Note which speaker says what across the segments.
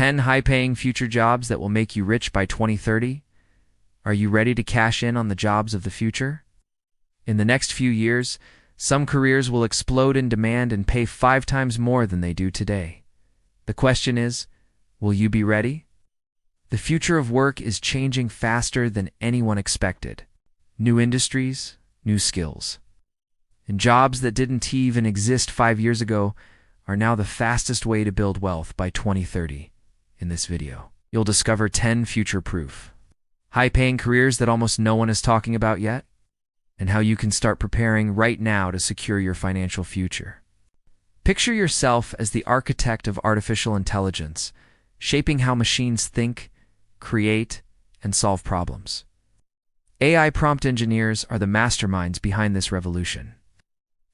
Speaker 1: 10 high-paying future jobs that will make you rich by 2030. Are you ready to cash in on the jobs of the future? In the next few years, some careers will explode in demand and pay 5 times more than they do today. The question is, will you be ready? The future of work is changing faster than anyone expected. New industries, new skills. And jobs that didn't even exist 5 years ago are now the fastest way to build wealth by 2030. In this video, you'll discover 10 future-proof, high-paying careers that almost no one is talking about yet, and how you can start preparing right now to secure your financial future. Picture yourself as the architect of artificial intelligence, shaping how machines think, create, and solve problems. AI prompt engineers are the masterminds behind this revolution,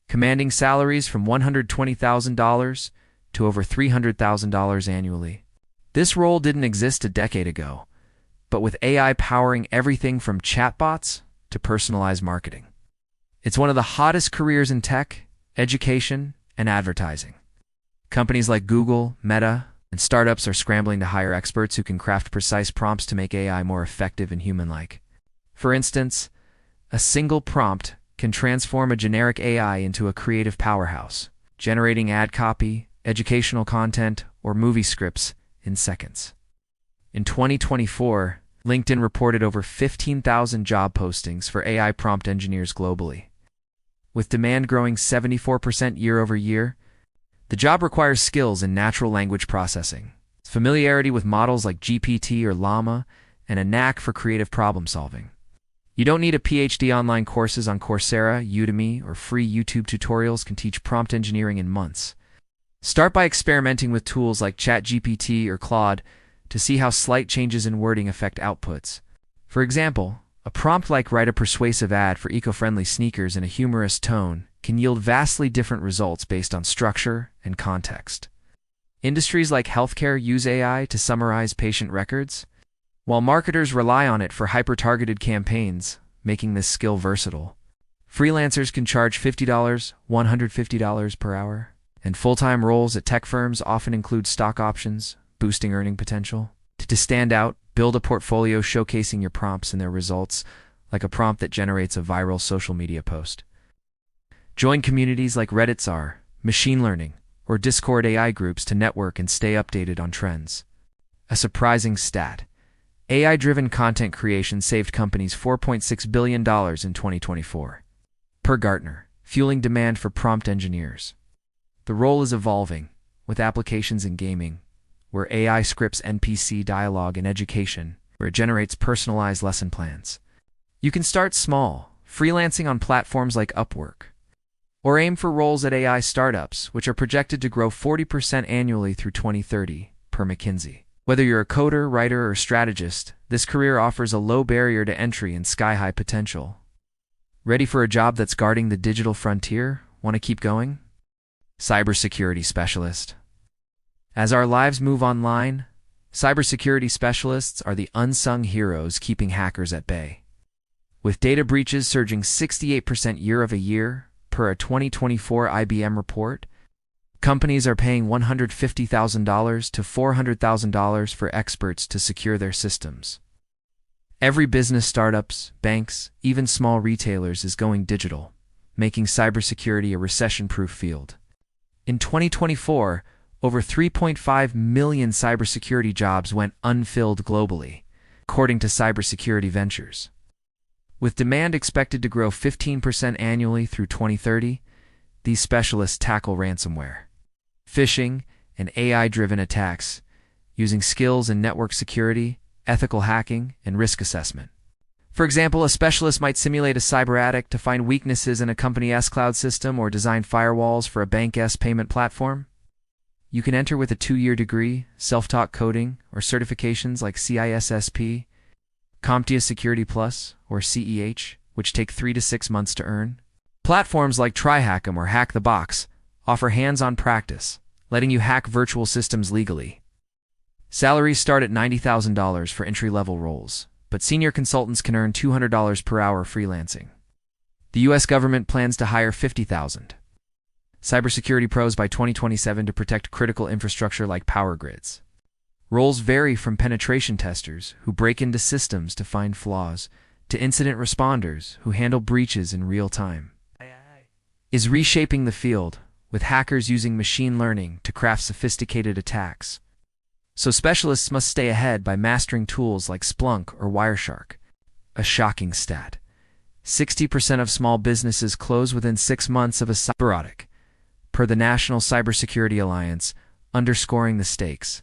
Speaker 1: commanding salaries from $120,000 to over $300,000 annually. This role didn't exist a decade ago, but with AI powering everything from chatbots to personalized marketing, it's one of the hottest careers in tech, education, and advertising. Companies like Google, Meta, and startups are scrambling to hire experts who can craft precise prompts to make AI more effective and human-like. For instance, a single prompt can transform a generic AI into a creative powerhouse, generating ad copy, educational content, or movie scripts in seconds. In 2024, LinkedIn reported over 15,000 job postings for AI prompt engineers globally. With demand growing 74% year over year, the job requires skills in natural language processing, familiarity with models like GPT or Llama, and a knack for creative problem solving. You don't need a PhD. Online courses on Coursera, Udemy, or free YouTube tutorials can teach prompt engineering in months. Start by experimenting with tools like ChatGPT or Claude to see how slight changes in wording affect outputs. For example, a prompt like "write a persuasive ad for eco-friendly sneakers in a humorous tone" can yield vastly different results based on structure and context. Industries like healthcare use AI to summarize patient records, while marketers rely on it for hyper-targeted campaigns, making this skill versatile. Freelancers can charge $50, $150 per hour, and full-time roles at tech firms often include stock options, boosting earning potential. To stand out, build a portfolio showcasing your prompts and their results, like a prompt that generates a viral social media post. Join communities like Reddit's R, machine learning, or Discord AI groups to network and stay updated on trends. A surprising stat: AI-driven content creation saved companies $4.6 billion in 2024. Per Gartner, fueling demand for prompt engineers. The role is evolving, with applications in gaming, where AI scripts NPC dialogue, and education, where it generates personalized lesson plans. You can start small, freelancing on platforms like Upwork, or aim for roles at AI startups, which are projected to grow 40% annually through 2030, per McKinsey. Whether you're a coder, writer, or strategist, this career offers a low barrier to entry and sky-high potential. Ready for a job that's guarding the digital frontier? Want to keep going? Cybersecurity specialist. As our lives move online, cybersecurity specialists are the unsung heroes keeping hackers at bay. With data breaches surging 68% year over year, per a 2024 IBM report, companies are paying $150,000 to $400,000 for experts to secure their systems. Every business, startups, banks, even small retailers is going digital, making cybersecurity a recession-proof field. In 2024, over 3.5 million cybersecurity jobs went unfilled globally, according to Cybersecurity Ventures. With demand expected to grow 15% annually through 2030, these specialists tackle ransomware, phishing, and AI-driven attacks, using skills in network security, ethical hacking, and risk assessment. For example, a specialist might simulate a cyber addict to find weaknesses in a company's cloud system or design firewalls for a bank's payment platform. You can enter with a 2-year degree, self-taught coding, or certifications like CISSP, CompTIA Security Plus, or CEH, which take 3 to 6 months to earn. Platforms like TryHack'em or Hack the Box offer hands-on practice, letting you hack virtual systems legally. Salaries start at $90,000 for entry-level roles, but senior consultants can earn $200 per hour freelancing. The U.S. government plans to hire 50,000 cybersecurity pros by 2027 to protect critical infrastructure like power grids. Roles vary from penetration testers, who break into systems to find flaws, to incident responders, who handle breaches in real time. Is reshaping the field, with hackers using machine learning to craft sophisticated attacks. So specialists must stay ahead by mastering tools like Splunk or Wireshark. A shocking stat: 60% of small businesses close within 6 months of a cyber attack, per the National Cybersecurity Alliance, underscoring the stakes.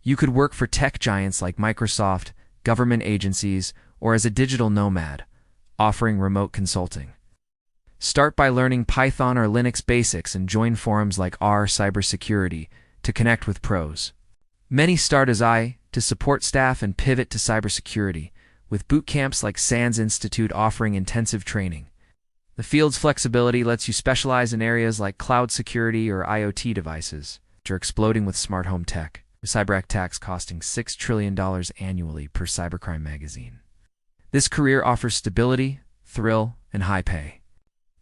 Speaker 1: You could work for tech giants like Microsoft, government agencies, or as a digital nomad, offering remote consulting. Start by learning Python or Linux basics and join forums like Cybersecurity to connect with pros. Many start as to support staff and pivot to cybersecurity, with boot camps like SANS Institute offering intensive training. The field's flexibility lets you specialize in areas like cloud security or IoT devices, which are exploding with smart home tech, with cyber attacks costing $6 trillion annually per Cybercrime magazine. This career offers stability, thrill, and high pay.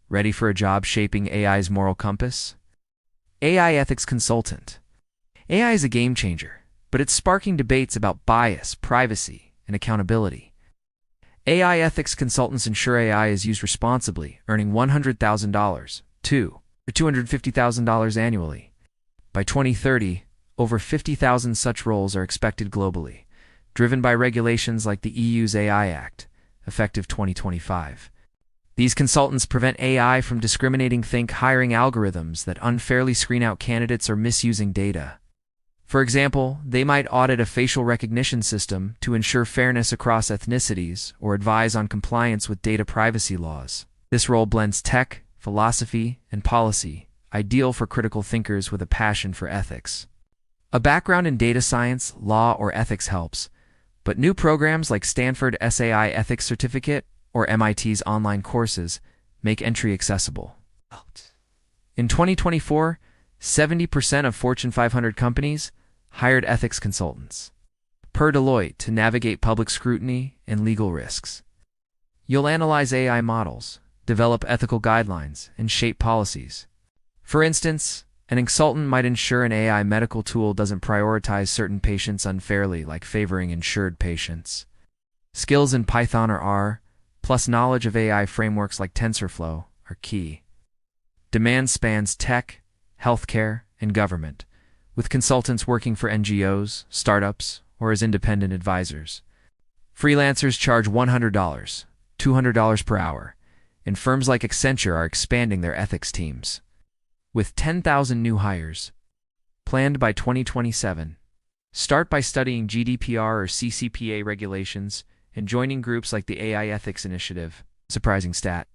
Speaker 1: Ready for a job shaping AI's moral compass? AI ethics consultant. AI is a game changer, but it's sparking debates about bias, privacy, and accountability. AI ethics consultants ensure AI is used responsibly, earning $100,000 to $250,000 annually. By 2030, over 50,000 such roles are expected globally, driven by regulations like the EU's AI Act, effective 2025. These consultants prevent AI from discriminating, hiring algorithms that unfairly screen out candidates or misusing data. For example, they might audit a facial recognition system to ensure fairness across ethnicities or advise on compliance with data privacy laws. This role blends tech, philosophy, and policy, ideal for critical thinkers with a passion for ethics. A background in data science, law, or ethics helps, but new programs like Stanford SAI Ethics Certificate or MIT's online courses make entry accessible. In 2024, 70% of Fortune 500 companies hired ethics consultants, per Deloitte, to navigate public scrutiny and legal risks. You'll analyze AI models, develop ethical guidelines, and shape policies. For instance, an consultant might ensure an AI medical tool doesn't prioritize certain patients unfairly, like favoring insured patients. Skills in Python or R, plus knowledge of AI frameworks like TensorFlow, are key. Demand spans tech, healthcare, and government, with consultants working for NGOs, startups, or as independent advisors. Freelancers charge $100, $200 per hour, and firms like Accenture are expanding their ethics teams. With 10,000 new hires planned by 2027, start by studying GDPR or CCPA regulations and joining groups like the AI Ethics Initiative. Surprising stat: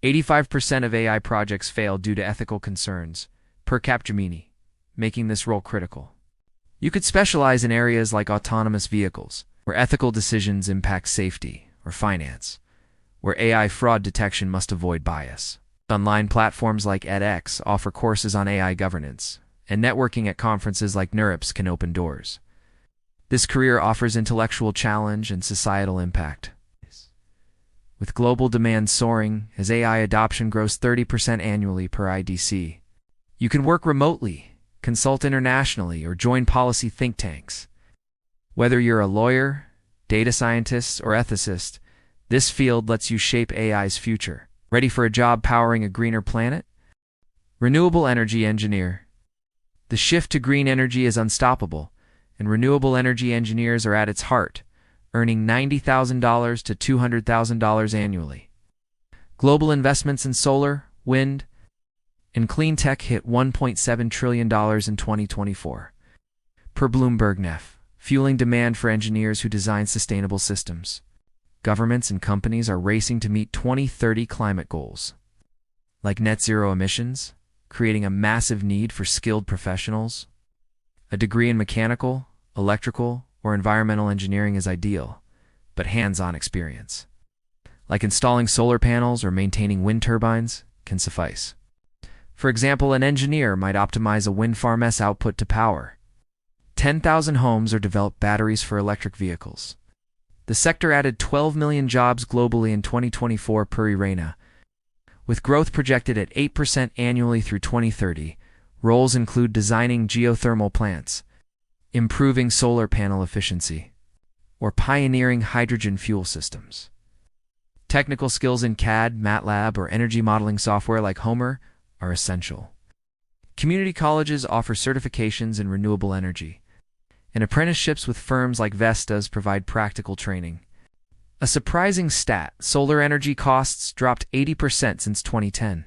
Speaker 1: 85% of AI projects fail due to ethical concerns, per Capgemini, making this role critical. You could specialize in areas like autonomous vehicles, where ethical decisions impact safety, or finance, where AI fraud detection must avoid bias. Online platforms like edX offer courses on AI governance, and networking at conferences like NeurIPS can open doors. This career offers intellectual challenge and societal impact. With global demand soaring as AI adoption grows 30% annually per IDC, you can work remotely, consult internationally, or join policy think tanks. Whether you're a lawyer, data scientist, or ethicist, this field lets you shape AI's future. Ready for a job powering a greener planet? Renewable energy engineer. The shift to green energy is unstoppable, and renewable energy engineers are at its heart, earning $90,000 to $200,000 annually. Global investments in solar, wind, and clean tech hit $1.7 trillion in 2024. Per Bloomberg Nef, fueling demand for engineers who design sustainable systems. Governments and companies are racing to meet 2030 climate goals, like net zero emissions, creating a massive need for skilled professionals. A degree in mechanical, electrical, or environmental engineering is ideal, but hands-on experience, like installing solar panels or maintaining wind turbines, can suffice. For example, an engineer might optimize a wind farm's output to power 10,000 homes or develop batteries for electric vehicles. The sector added 12 million jobs globally in 2024 per IRENA. With growth projected at 8% annually through 2030, roles include designing geothermal plants, improving solar panel efficiency, or pioneering hydrogen fuel systems. Technical skills in CAD, MATLAB, or energy modeling software like Homer are essential. Community colleges offer certifications in renewable energy, and apprenticeships with firms like Vestas provide practical training. A surprising stat, solar energy costs dropped 80% since 2010,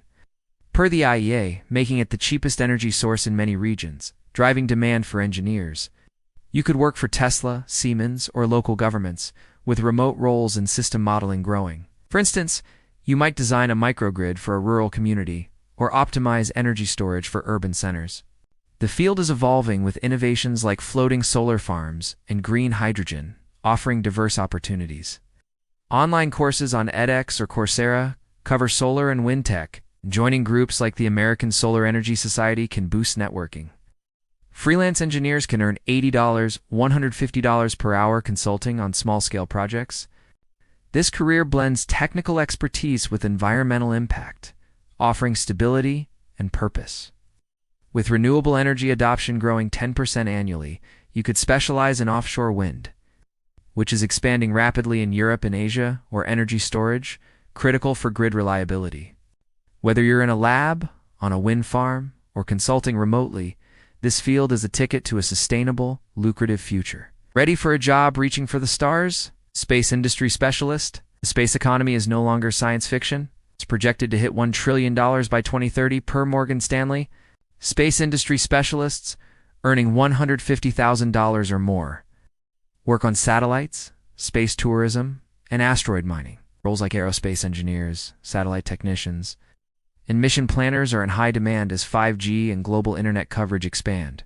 Speaker 1: per the IEA, making it the cheapest energy source in many regions, driving demand for engineers. You could work for Tesla, Siemens, or local governments, with remote roles and system modeling growing. For instance, you might design a microgrid for a rural community, or optimize energy storage for urban centers. The field is evolving with innovations like floating solar farms and green hydrogen, offering diverse opportunities. Online courses on edX or Coursera cover solar and wind tech. Joining groups like the American Solar Energy Society can boost networking. Freelance engineers can earn $80, $150 per hour consulting on small-scale projects. This career blends technical expertise with environmental impact, offering stability and purpose. With renewable energy adoption growing 10% annually, you could specialize in offshore wind, which is expanding rapidly in Europe and Asia, or energy storage, critical for grid reliability. Whether you're in a lab, on a wind farm, or consulting remotely, this field is a ticket to a sustainable, lucrative future. Ready for a job reaching for the stars? Space industry specialist? The space economy is no longer science fiction. It's projected to hit $1 trillion by 2030 per Morgan Stanley. Space industry specialists earning $150,000 or more work on satellites, space tourism, and asteroid mining. Roles like aerospace engineers, satellite technicians, and mission planners are in high demand as 5G and global internet coverage expand.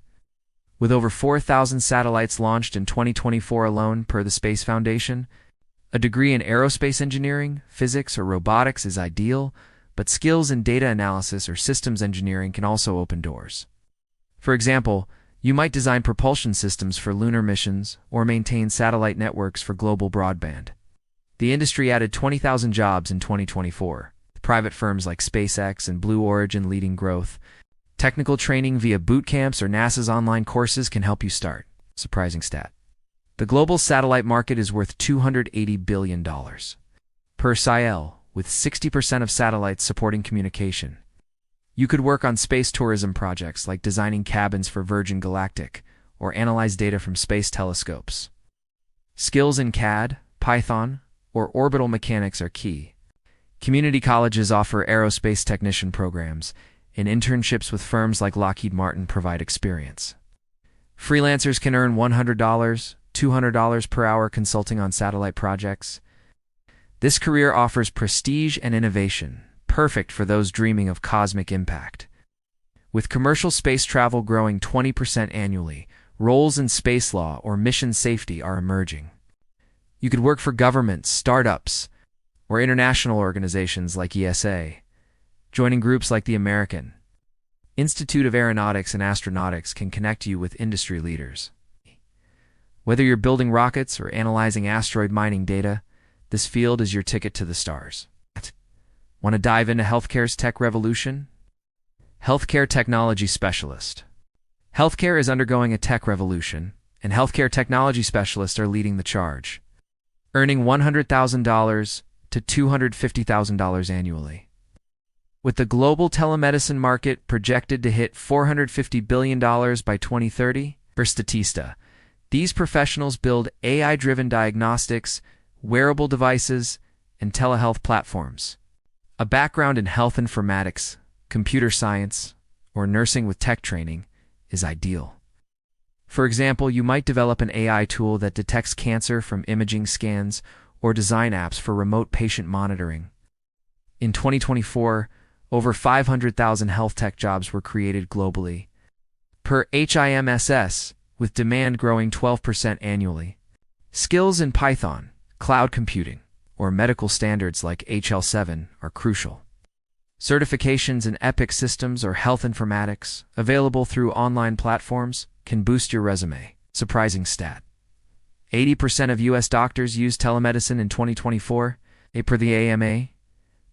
Speaker 1: With over 4,000 satellites launched in 2024 alone per the Space Foundation, a degree in aerospace engineering, physics, or robotics is ideal, but skills in data analysis or systems engineering can also open doors. For example, you might design propulsion systems for lunar missions or maintain satellite networks for global broadband. The industry added 20,000 jobs in 2024. Private firms like SpaceX and Blue Origin leading growth. Technical training via boot camps or NASA's online courses can help you start. Surprising stat. The global satellite market is worth $280 billion per SciL, with 60% of satellites supporting communication. You could work on space tourism projects like designing cabins for Virgin Galactic or analyze data from space telescopes. Skills in CAD, Python, or orbital mechanics are key. Community colleges offer aerospace technician programs, and internships with firms like Lockheed Martin provide experience. Freelancers can earn $100, $200 per hour consulting on satellite projects. This career offers prestige and innovation, perfect for those dreaming of cosmic impact. With commercial space travel growing 20% annually, roles in space law or mission safety are emerging. You could work for governments, startups, or international organizations like ESA, joining groups like the American Institute of Aeronautics and Astronautics can connect you with industry leaders. Whether you're building rockets or analyzing asteroid mining data, this field is your ticket to the stars. Want to dive into healthcare's tech revolution? Healthcare technology specialist. Healthcare is undergoing a tech revolution, and healthcare technology specialists are leading the charge, earning $100,000 to $250,000 annually. With the global telemedicine market projected to hit $450 billion by 2030, per Statista, these professionals build AI-driven diagnostics, wearable devices, and telehealth platforms. A background in health informatics, computer science, or nursing with tech training is ideal. For example, you might develop an AI tool that detects cancer from imaging scans or design apps for remote patient monitoring. In 2024, over 500,000 health tech jobs were created globally, per HIMSS, with demand growing 12% annually. Skills in Python, cloud computing, or medical standards like HL7 are crucial. Certifications in Epic systems or health informatics, available through online platforms, can boost your resume. Surprising stat. 80% of U.S. doctors used telemedicine in 2024, per the AMA,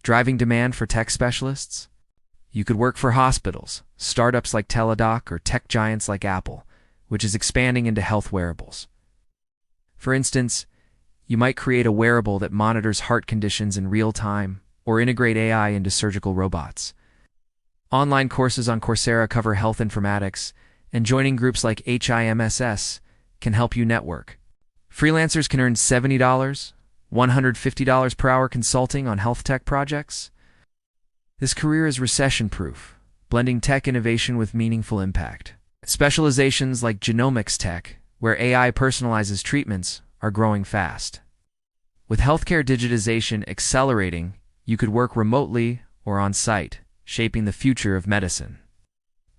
Speaker 1: driving demand for tech specialists. You could work for hospitals, startups like Teladoc, or tech giants like Apple, which is expanding into health wearables. For instance, you might create a wearable that monitors heart conditions in real time or integrate AI into surgical robots. Online courses on Coursera cover health informatics, and joining groups like HIMSS can help you network. Freelancers can earn $70, $150 per hour consulting on health tech projects. This career is recession-proof, blending tech innovation with meaningful impact. Specializations like genomics tech, where AI personalizes treatments, are growing fast. With healthcare digitization accelerating, you could work remotely or on-site, shaping the future of medicine.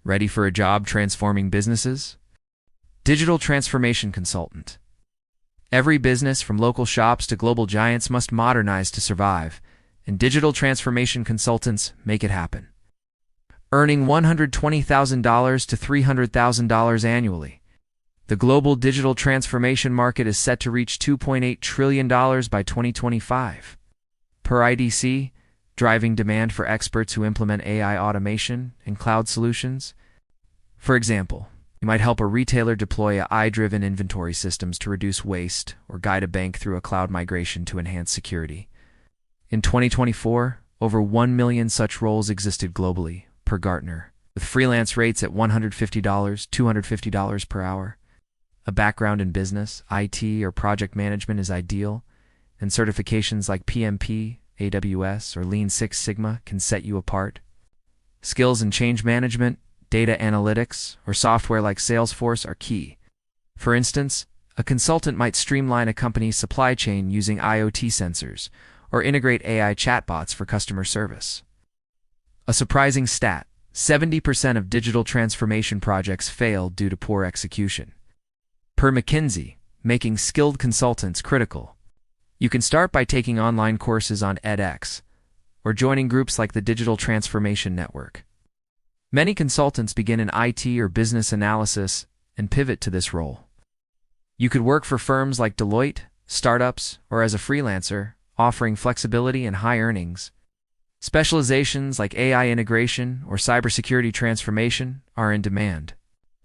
Speaker 1: Ready for a job transforming businesses? Digital transformation consultant. Every business, from local shops to global giants, must modernize to survive, and digital transformation consultants make it happen. Earning $120,000 to $300,000 annually. The global digital transformation market is set to reach $2.8 trillion by 2025. Per IDC, driving demand for experts who implement AI automation and cloud solutions. For example, you might help a retailer deploy AI-driven inventory systems to reduce waste or guide a bank through a cloud migration to enhance security. In 2024, over 1 million such roles existed globally, per Gartner, with freelance rates at $150, $250 per hour. A background in business, IT, or project management is ideal, and certifications like PMP, AWS, or Lean Six Sigma can set you apart. Skills in change management, data analytics, or software like Salesforce are key. For instance, a consultant might streamline a company's supply chain using IoT sensors, or integrate AI chatbots for customer service. A surprising stat: 70% of digital transformation projects fail due to poor execution. Per McKinsey, making skilled consultants critical. You can start by taking online courses on edX, or joining groups like the Digital Transformation Network. Many consultants begin in IT or business analysis and pivot to this role. You could work for firms like Deloitte, startups, or as a freelancer, offering flexibility and high earnings. Specializations like AI integration or cybersecurity transformation are in demand.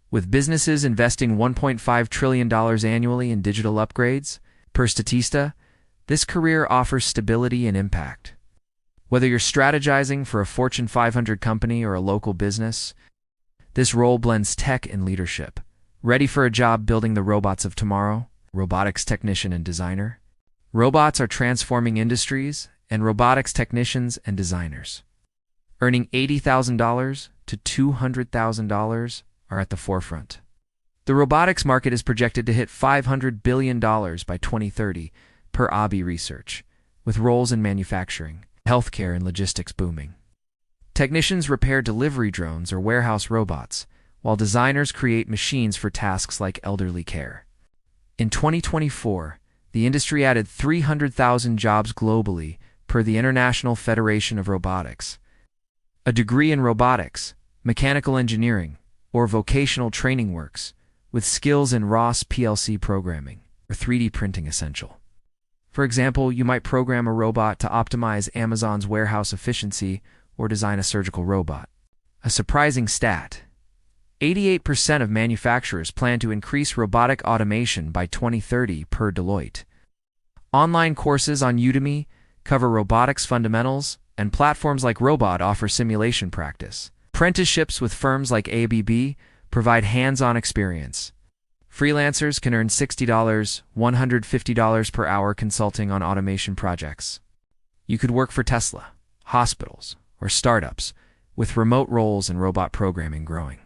Speaker 1: With businesses investing $1.5 trillion annually in digital upgrades, per Statista, this career offers stability and impact. Whether you're strategizing for a Fortune 500 company or a local business, this role blends tech and leadership. Ready for a job building the robots of tomorrow? Robotics technician and designer. Robots are transforming industries, and robotics technicians and designers, earning $80,000 to $200,000, are at the forefront. The robotics market is projected to hit $500 billion by 2030, per ABI research, with roles in manufacturing, healthcare, and logistics booming. Technicians repair delivery drones or warehouse robots, while designers create machines for tasks like elderly care. In 2024, the industry added 300,000 jobs globally, per the International Federation of Robotics. A degree in robotics, mechanical engineering, or vocational training works, with skills in ROS PLC programming or 3D printing essential. For example, you might program a robot to optimize Amazon's warehouse efficiency or design a surgical robot. A surprising stat: 88% of manufacturers plan to increase robotic automation by 2030, per Deloitte. Online courses on Udemy cover robotics fundamentals, and platforms like Robot offer simulation practice. Apprenticeships with firms like ABB provide hands-on experience. Freelancers can earn $60, $150 per hour consulting on automation projects. You could work for Tesla, hospitals, or startups, with remote roles and robot programming growing.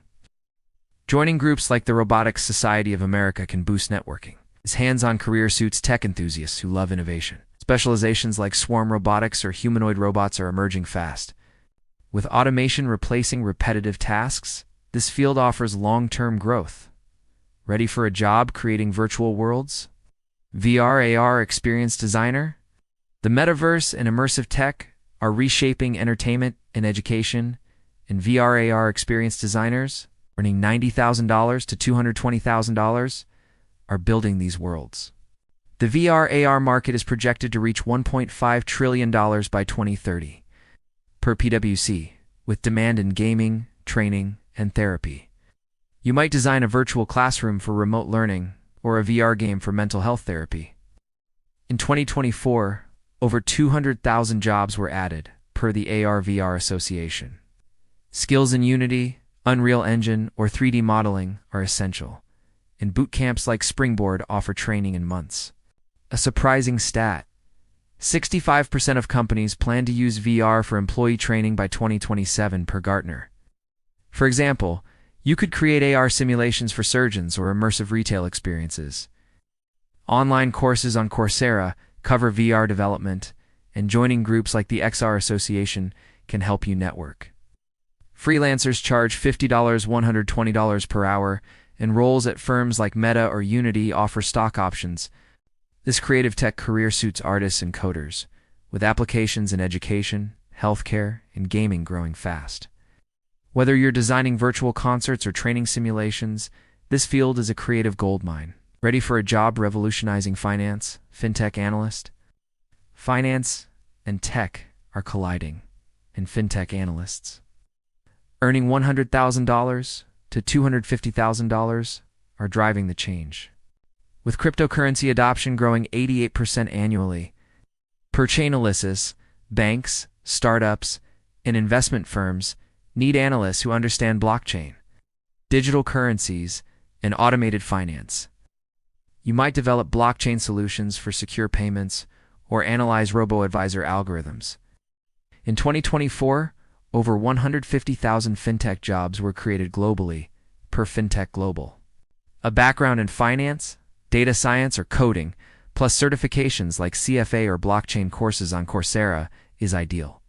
Speaker 1: Joining groups like the Robotics Society of America can boost networking. This hands-on career suits tech enthusiasts who love innovation. Specializations like swarm robotics or humanoid robots are emerging fast. With automation replacing repetitive tasks, this field offers long-term growth. Ready for a job creating virtual worlds? VR/AR experience designer? The metaverse and immersive tech are reshaping entertainment and education, and VR/AR experience designers, earning $90,000 to $220,000, are building these worlds. The VR/AR market is projected to reach $1.5 trillion by 2030, per PwC, with demand in gaming, training, and therapy. You might design a virtual classroom for remote learning or a VR game for mental health therapy. In 2024, over 200,000 jobs were added, per the AR/VR Association. Skills in Unity, Unreal Engine, or 3D modeling are essential, and boot camps like Springboard offer training in months. A surprising stat: 65% of companies plan to use VR for employee training by 2027 per Gartner. For example, you could create AR simulations for surgeons or immersive retail experiences. Online courses on Coursera cover VR development, and joining groups like the XR Association can help you network. Freelancers charge $50, $120 per hour, and roles at firms like Meta or Unity offer stock options. This creative tech career suits artists and coders, with applications in education, healthcare, and gaming growing fast. Whether you're designing virtual concerts or training simulations, this field is a creative goldmine. Ready for a job revolutionizing finance, FinTech analyst? Finance and tech are colliding, and FinTech analysts earning $100,000 to $250,000 are driving the change. With cryptocurrency adoption growing 88% annually, per Chainalysis, banks, startups, and investment firms need analysts who understand blockchain, digital currencies, and automated finance. You might develop blockchain solutions for secure payments or analyze robo-advisor algorithms. In 2024, over 150,000 FinTech jobs were created globally, per FinTech Global. A background in finance, data science, or coding, plus certifications like CFA or blockchain courses on Coursera is ideal.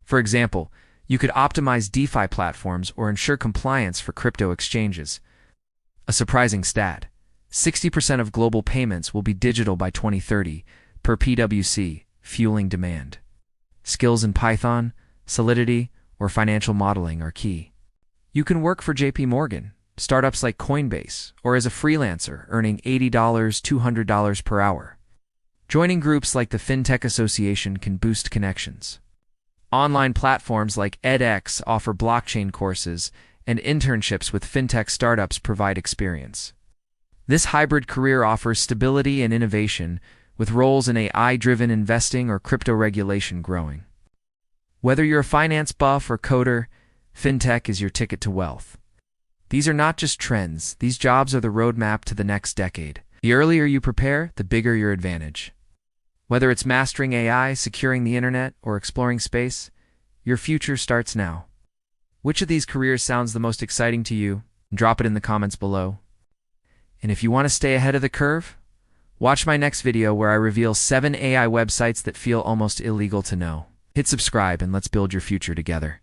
Speaker 1: For example, you could optimize DeFi platforms or ensure compliance for crypto exchanges. A surprising stat: 60% of global payments will be digital by 2030, per PwC, fueling demand. Skills in Python, Solidity, or financial modeling are key. You can work for JP Morgan, startups like Coinbase, or as a freelancer earning $80, $200 per hour. Joining groups like the FinTech Association can boost connections. Online platforms like edX offer blockchain courses, and internships with FinTech startups provide experience. This hybrid career offers stability and innovation, with roles in AI-driven investing or crypto regulation growing. Whether you're a finance buff or coder, FinTech is your ticket to wealth. These are not just trends, these jobs are the roadmap to the next decade. The earlier you prepare, the bigger your advantage. Whether it's mastering AI, securing the internet, or exploring space, your future starts now. Which of these careers sounds the most exciting to you? Drop it in the comments below. And if you want to stay ahead of the curve, watch my next video where I reveal 7 AI websites that feel almost illegal to know. Hit subscribe and let's build your future together.